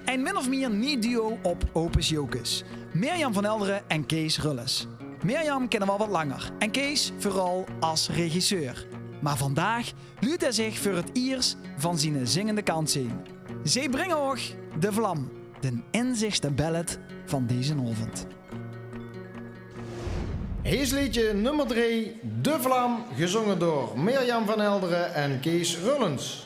Een min of meer nieuw duo op Opus Jocus. Mirjam van Elderen en Kees Rulles. Mirjam kennen we al wat langer en Kees vooral als regisseur. Maar vandaag luidt hij zich voor het eerst van zijn zingende kant zien. Zij brengen ook De Vlam, de inzichtste ballad van deze avond. Hier is liedje nummer 3, De Vlam, gezongen door Mirjam van Elderen en Kees Rullens.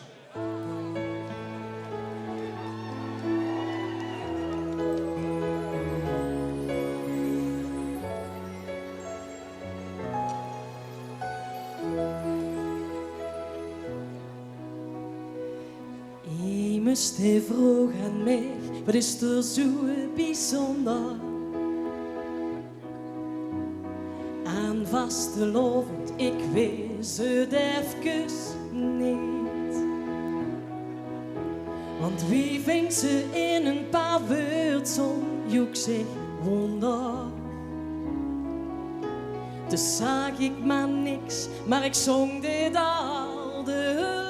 Immers hij vroeg aan mij, wat is er zo bijzonder? Aan vastelovend, ik wist het even niet. Want wie vindt ze in een paar woorden, joek zich wonder. Dus zag ik maar niks, maar ik zong dit al de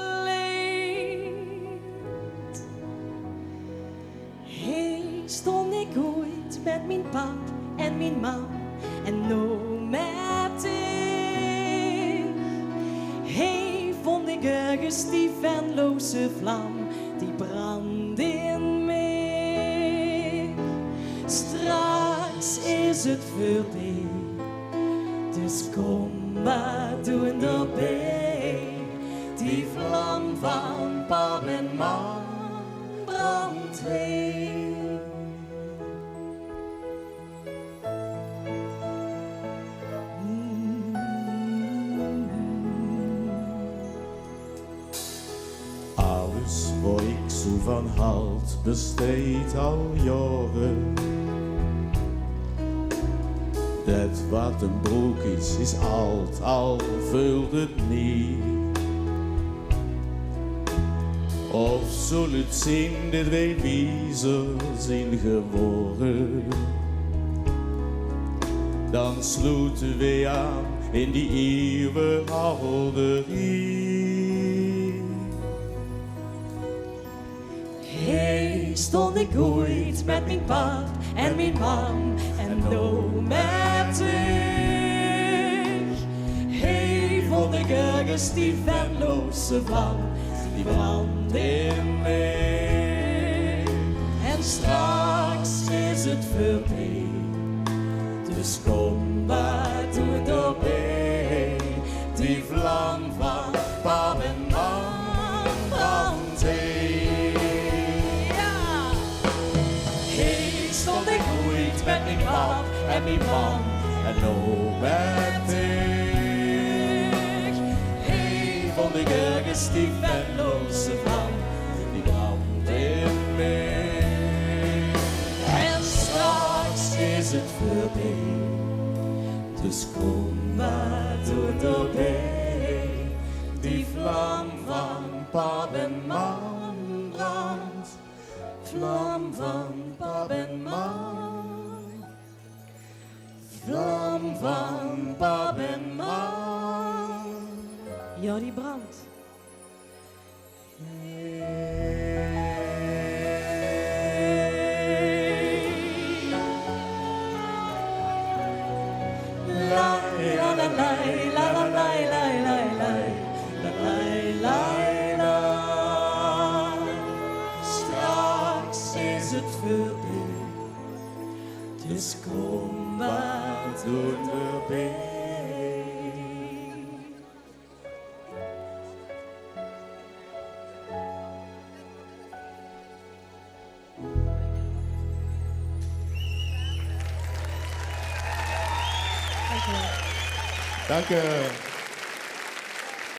stond ik ooit met mijn pap en mijn mam en nou met ik. Hey, vond ik ergens die venloze vlam die brandt in mij. Straks is het voorbij, dus kom maar doen erbij. Die vlam van pap en mam brandt weer. Waar ik zo van houd, besteedt al jaren. Dat wat een broek is alt, al vult het niet. Of zal het zijn dat wij wiezer zijn geworden? Dan sloten wij aan in die eeuwige houderie. Hey, stond ik ooit met mijn pap en mijn mam en nou met ik. Hey, vond ik ergens die venloze vlam, die brandt in mij. En straks is het voorbij, dus kom maar doe erbij. Die vlam van pap en mam brandt in. Stond ik ooit met mijn pap en mijn mam en nou met ik. Hey, vond ik ergens die venloze vlam, die brandt in mij. En straks is het voorbij, dus kom maar doe erbij. Die vlam van pap en mam brandt. Vlam van pap en mam, vlam van pap en mam. Ja, die brandt. La la la la la la la la la la la. Is het voorbij, dus kom maar door erbij. Dank je.